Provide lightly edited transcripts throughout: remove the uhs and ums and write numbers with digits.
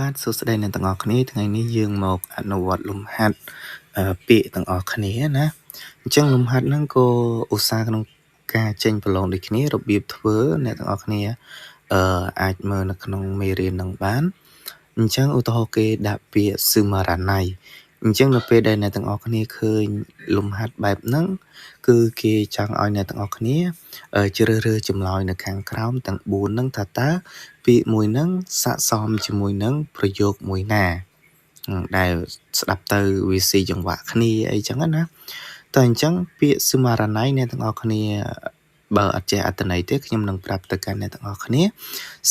បាទសួស្តីអ្នកទាំងអស់គ្នាថ្ងៃនេះយើងមកអនុវត្តលំហាត់ពាក្យទាំងអស់គ្នាណាអញ្ចឹងលំហាត់ហ្នឹងក៏ឧស្សាហ៍ក្នុងការចេញប្រឡងដូចគ្នារបៀបធ្វើអ្នកទាំងអស់គ្នាអាចមើលនៅក្នុងមេរៀនហ្នឹងបានអញ្ចឹងឧទាហរណ៍គេដាក់ពាក្យស៊ឺម៉ារ៉ាណៃអញ្ចឹងនៅពេលដែលអ្នកទាំងអស់គ្នាឃើញលំហាត់បែបហ្នឹងគឺគេចង់ឲ្យអ្នកទាំងអស់គ្នាជ្រើសរើសចម្លើយនៅខាងក្រោមទាំង4ហ្នឹងថាតើពាក្យមួយហ្នឹងស័ក្តិសមជាមួយនឹងប្រយោគមួយណាដែលស្ដាប់ទៅវាស៊ីចង្វាក់គ្នាអីចឹងណាតែអញ្ចឹងពាក្យស៊ឺម៉ារ៉ាណៃអ្នកទាំងអស់គ្នាបើអត់ចេះអត្ថន័យទេខ្ញុំនឹងប្រាប់ទៅកាន់អ្នកទាំងអស់គ្នា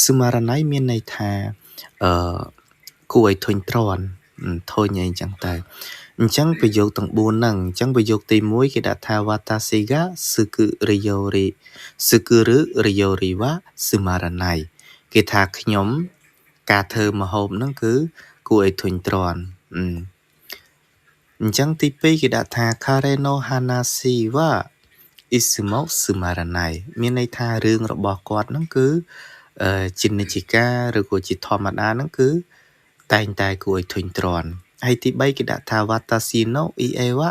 ស៊ឺម៉ារ៉ាណៃមានន័យថាអឺគួរឲ្យធុញទ្រាន់ធុញអីចឹងទៅអញ្ចឹងប្រយោគទាំង4ហ្នឹងអញ្ចឹងប្រយោគទី1គេដាក់ថា Watashi ga sukuru ryori wa sumaranai គេថាខ្ញុំការធ្វើម្ហូបហ្នឹងគឺគួរឲ្យធុញទ្រាន់អញ្ចឹងទី2គេដាក់ថា Kare no hanashi wa isumo sumaranai មានន័យថារឿងរបស់គាត់ហ្នឹងគឺជានិច្ចកាលឬក៏ជាធម្មតាហ្នឹងគឺតែងតែគួរឲ្យធុញទ្រាន់ហើយទី3គេដាក់ថា Watashi no ie wa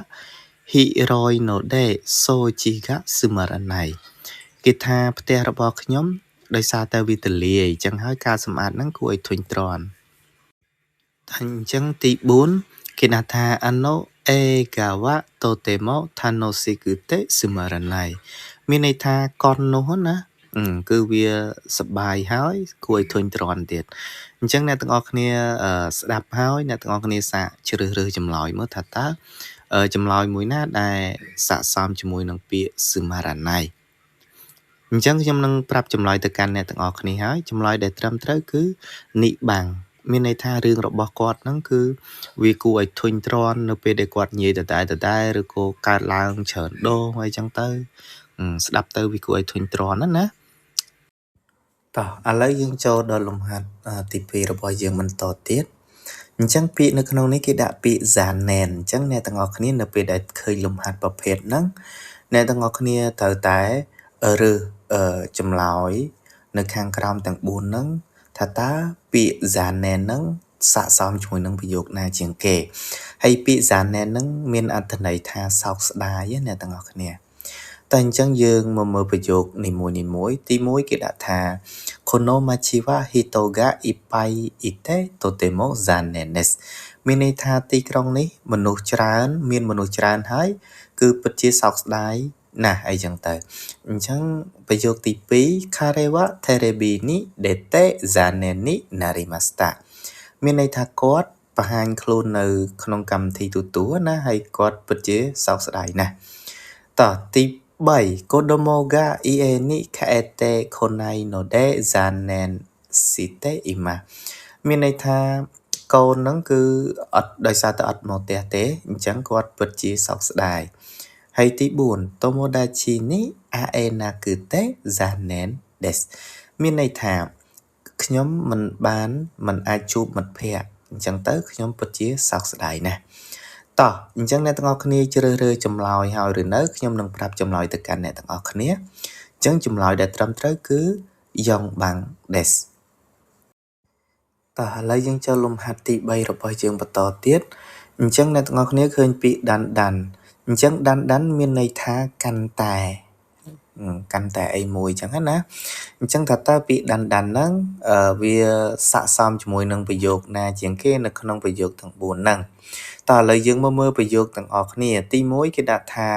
hiroi no de soji ga sumaranai គេថាផ្ទះរបស់ខ្ញុំដោយសារតែវាទលាយអញ្ចឹងហើយការសម្អាតហ្នឹងគួរឲ្យធុញទ្រាន់អញ្ចឹងទី4គេដាក់ថា ano ega wa totemo tanoshiku sumaranai មានន័យថាកុននោះណាគឺវាសប្បាយហើយគួរឲ្យធុញទ្រាន់ទៀតអញ្ចឹងអ្នកទាំងអស់គ្នាស្ដាប់ហើយអ្នកទាំងអស់គ្នាសាកជ្រើសរើសចម្លើយមើលថាតើចម្លើយមួយណាដែលស័ក្តិសមជាមួយនឹងពាក្យស៊ឺម៉ារ៉ាណៃអញ្ចឹងខ្ញុំនឹងប្រាប់ចម្លើយទៅកាន់អ្នកទាំងអស់គ្នាហើយចម្លើយដែលត្រឹមត្រូវគឺនិបាំងមានន័យថារឿងរបស់គាត់ហ្នឹងគឺវាគួរឲ្យធុញទ្រាន់នៅពេលដែលគាត់និយាយដដែលឬក៏កើតឡើងច្រើនដងអីចឹងទៅស្ដាប់ទៅវាគួរឲ្យធុញទ្រាន់ណាតោះឥឡូវយើងចូលដល់លំហាត់ទី2របស់យើងបន្តទៀតអញ្ចឹងពាក្យនៅក្នុងនេះគេដាក់ពាក្យ zanen អញ្ចឹងអ្នកទាំងអស់គ្នានៅពេលដែលឃើញលំហាត់ប្រភេទហ្នឹងអ្នកទាំងអស់គ្នាត្រូវតែរើសចម្លើយនៅខាងក្រោមទាំង4ហ្នឹងថាតើពាក្យ zanen ហ្នឹងស័ក្តិសមជាមួយនឹងប្រយោគណាជាងគេហើយពាក្យ zanen ហ្នឹងមានអត្ថន័យថាសោកស្ដាយអ្នកទាំងអស់គ្នាតែអញ្ចឹងយើងមកមើលប្រយោគនីមួយៗទី1គេដាក់ថា Kono machi wa hito ga ippai ite totemo zanen desu មានន័យថាទីក្រុងនេះមនុស្សច្រើនមានមនុស្សច្រើនហើយគឺពិតជាសោកស្ដាយណាស់អីចឹងទៅអញ្ចឹងប្រយោគទី2 Kare wa terebi ni dete zanen ni narimashita មានន័យថាគាត់បង្ហាញខ្លួននៅក្នុងកម្មវិធីទូទួលណាហើយគាត់ពិតជាសោកស្ដាយណាស់តោះទី3 Kodomo ga ie ni kaete konai no de zanen shite ima មានន័យថាកូនហ្នឹងគឺអត់ដោយសារតែអត់មកផ្ទះទេអញ្ចឹងគាត់ពិតជាសោកស្ដាយហើយទី4 Tomodachi ni aenakute zanen desu មានន័យថាខ្ញុំមិនអាចជួបមិត្តភ័ក្តិអញ្ចឹងទៅខ្ញុំពិតជាសោកស្ដាយណាស់តោះអញ្ចឹងអ្នកទាំងអស់គ្នាជ្រើសរើសចម្លើយហើយឬនៅខ្ញុំនឹងប្រាប់ចម្លើយទៅកាន់អ្នកទាំងអស់គ្នាអញ្ចឹងចម្លើយដែលត្រឹមត្រូវគឺ Yongbang desu តោះឥឡូវយើងចូលលំហាត់ទី3របស់យើងបន្តទៀតអញ្ចឹងអ្នកទាំងអស់គ្នាឃើញពាក្យដាន់អញ្ចឹងដាន់មានន័យថាកាន់តែអីមួយអញ្ចឹងណាអញ្ចឹងថាតើពាក្យដាន់ហ្នឹងវាស័ក្តិសមជាមួយនឹងប្រយោគណាជាងគេនៅក្នុងប្រយោគទាំង4ហ្នឹងតើឥឡូវយើងមកមើលប្រយោគទាំងអស់គ្នាទី1គេដាក់ថា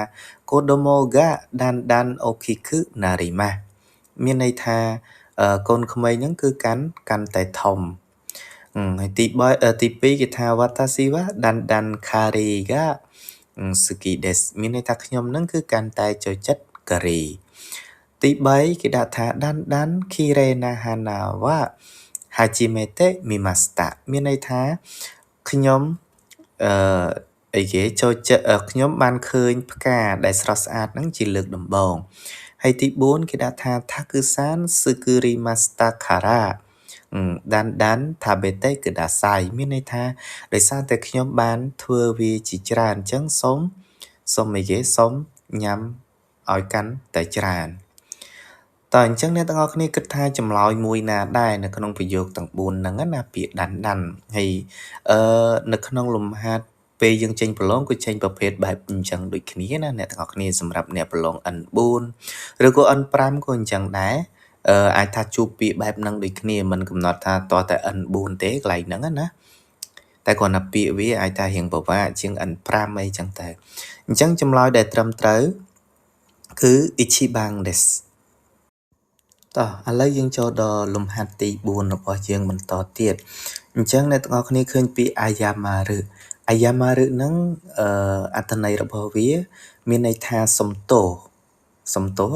Kodomo ga dandan okiku narimasu មានន័យថាកូនក្មេងហ្នឹងគឺកាន់តែធំហើយទី2គេថា Watashi wa dandan kari ga suki desu មានន័យថាខ្ញុំហ្នឹងគឺកាន់តែចូលចិត្តការីទី3គេដាក់ថា dandan kirei na hana wa hajimete mimashita មានន័យថាខ្ញុំចូលចិត្តខ្ញុំបានឃើញផ្កាដែលស្រស់ស្អាតហ្នឹងជាលើកដំបូងហើយទី4គេដាក់ថា Takusan sukurimashita kara dandan tabete kudasai មានន័យថាដោយសារតែខ្ញុំបានធ្វើវាជាច្រើនអញ្ចឹងសូមញ៉ាំឲ្យកាន់តែច្រើនតោះឥឡូវយើងចូលលំហាត់ទី4របស់យើងបន្តទៀតអញ្ចឹងពាក្យនៅក្នុងនេះគេដាក់ពាក្យ Sumaranai អញ្ចឹងអ្នកទាំងអស់គ្នាឃើញពាក្យ Sumaranai ហើយចម្លើយដែលត្រឹមត្រូវគឺ តើអញ្ចឹងអ្នកទាំងអស់គ្នាគិតថាចម្លើយមួយណាដែរនៅក្នុងប្រយោគទាំង4ហ្នឹងណាពាក្យដាន់ហើយនៅក្នុងលំហាត់ពេលយើងចេញប្រឡងក៏ចេញប្រភេទបែបអញ្ចឹងដូចគ្នាណាអ្នកទាំងអស់គ្នាសម្រាប់អ្នកប្រឡង N4 ឬក៏ N5 ក៏អញ្ចឹងដែរអាចថាជួបពាក្យបែបហ្នឹងដូចគ្នាមិនកំណត់ថាតតែ N4 ទេកន្លែងហ្នឹងណាតែគ្រាន់តែពាក្យវាអាចថារៀងពិបាកជាង N5 អីចឹងតែអញ្ចឹងចម្លើយដែលត្រឹមត្រូវគឺ Ichiban desu តោះឥឡូវយើងចូលដល់លំហាត់ទី4របស់យើងបន្តទៀតអញ្ចឹងអ្នកទាំងអស់គ្នាឃើញពាក្យ Ayamaru ហ្នឹងអត្ថន័យរបស់វាមានន័យថាសំទោស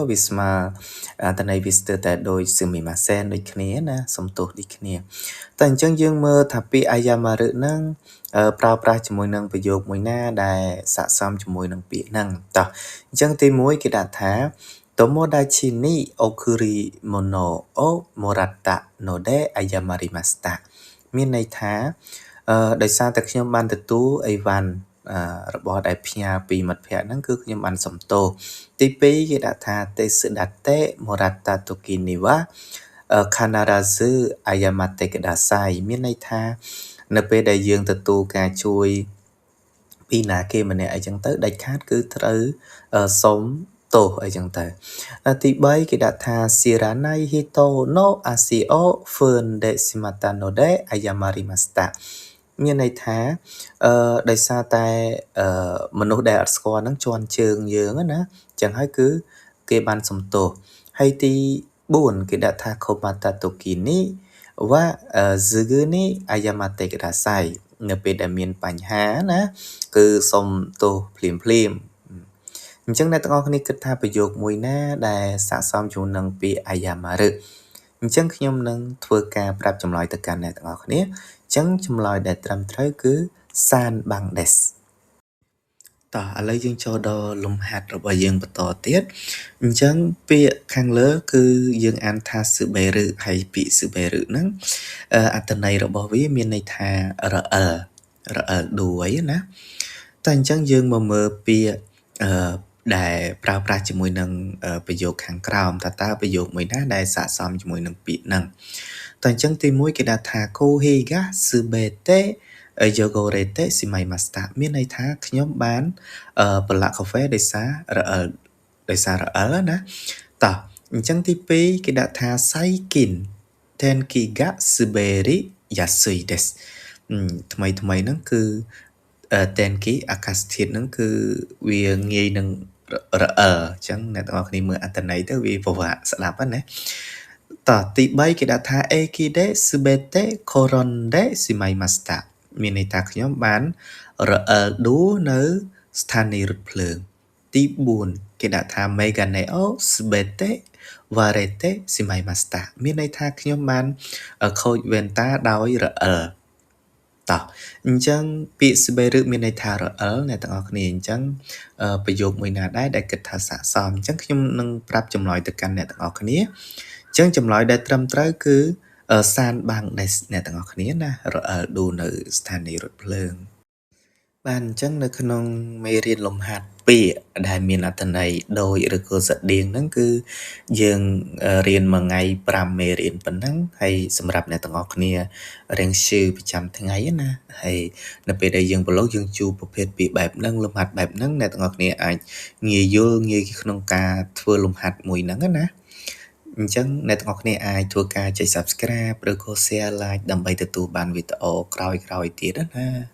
វាស្មើអត្ថន័យវាស្ទើរតែដូច Sumimasen ដូចគ្នាណាសំទោសដូចគ្នាតែអញ្ចឹងយើងមើលថាពាក្យ Ayamaru ហ្នឹងប្រើប្រាស់ជាមួយនឹងប្រយោគមួយណាដែលស័ក្តិសមជាមួយនឹងពាក្យហ្នឹងតោះអញ្ចឹងទី1គេដាក់ថាTomodachi ni okurimono o moratta no de ayamarimashita មានន័យថាដោយសារតែខ្ញុំបានទទួលអីវ៉ាន់របស់ដែលផ្ញើពីមិត្តភ័ក្តិហ្នឹងគឺខ្ញុំបានសុំទោសទី2គេដាក់ថា Tesudate moratta toki ni wa kanarazu ayamate kudasai មានន័យថានៅពេលដែលយើងទទួលការជួយពីណាគេម្នាក់អីចឹងទៅដាច់ខាតគឺត្រូវសុំទោសអីចឹងទៅទី3គេដាក់ថា Shiranai hito no asi o funde shimata no de ayamarimashita មានន័យថាដោយសារតែមនុស្សដែលអត់ស្គាល់ហ្នឹងជន់ជើងយើងណាចឹងហើយគឺគេបានសុំទោសហើយទី4គេដាក់ថា Komata toki ni wa zugu ni ayamate kudasai នៅពេលដែលមានបញ្ហាណាគឺសុំទោសភ្លាមអញ្ចឹងអ្នកទាំងអស់គ្នាគិតថាប្រយោគមួយណាដែលស័ក្តិសមជាមួយនឹងពាក្យ Ayamaru អញ្ចឹងខ្ញុំនឹងធ្វើការប្រាប់ចម្លើយទៅកាន់អ្នកទាំងអស់គ្នាអញ្ចឹងចម្លើយដែលត្រឹមត្រូវគឺ Sanbang desu តោះឥឡូវយើងចូលដល់លំហាត់របស់យើងបន្តទៀតអញ្ចឹងពាក្យខាងលើគឺយើងអានថា Suberu ហើយពាក្យ Suberu ហ្នឹងអត្ថន័យរបស់វាមានន័យថារអិលដួយណាតែអញ្ចឹងយើងមកមើលពាក្យដែលប្រើប្រាស់ជាមួយនឹងប្រយោគខាងក្រោមតើប្រយោគមួយណាដែលស័ក្តិសមជាមួយនឹងពាក្យហ្នឹងតែអញ្ចឹងទី1គេដាក់ថា Kohi ga subete Yogorete shimaimashita មានន័យថាខ្ញុំបានប្រឡាក់កាហ្វេដោយសាររអិលណាតោះអញ្ចឹងទី2គេដាក់ថា Saikin tenki ga suberi yasui desu ថ្មីហ្នឹងគឺtenki អាកាសធាតុហ្នឹងគឺវាងាយនឹងរអិលអញ្ចឹងអ្នកទាំងអស់គ្នាមើលអត្ថន័យទៅវាពិបាកស្ដាប់ណាតោះទី3គេដាក់ថា Ekide subete koronde shimaimashita មានន័យថាខ្ញុំបានរអិលដួលនៅស្ថានីយ៍រថភ្លើងទី4គេដាក់ថា Meganeo subete warete shimaimashita មានន័យថាខ្ញុំបានខូចវ៉ែនតាដោយរអិលតោះអញ្ចឹងពាក្យ Suberu មានន័យថារអិលអ្នកទាំងអស់គ្នាអញ្ចឹងប្រយោគមួយណាដែរដែលគិតថាស័ក្តិសមអញ្ចឹងខ្ញុំនឹងប្រាប់ចម្លើយទៅកាន់អ្នកទាំងអស់គ្នាអញ្ចឹងចម្លើយដែលត្រឹមត្រូវគឺSanbang desu អ្នកទាំងអស់គ្នាណារអិលដួលនៅស្ថានីយ៍រថភ្លើងបាទអញ្ចឹងនៅក្នុងមេរៀនលំហាត់ពាក្យដែលមានអត្ថន័យដូចឬក៏ស្តៀងហ្នឹងគឺយើងរៀនមួយថ្ងៃ5មេរៀនប៉ុណ្ណឹងហើយសម្រាប់អ្នកទាំងអស់គ្នារៀងឈឺប្រចាំថ្ងៃណាហើយនៅពេលដែលយើងប្រឡងយើងជួបប្រភេទពាក្យបែបហ្នឹងលំហាត់បែបហ្នឹងអ្នកទាំងអស់គ្នាអាចងាយយល់ងាយក្នុងការធ្វើលំហាត់មួយហ្នឹងណាអញ្ចឹងអ្នកទាំងអស់គ្នាអាចធ្វើការចុច Subscribe ឬក៏ Share Like ដើម្បីទទួលបានវីដេអូក្រោយៗទៀតណា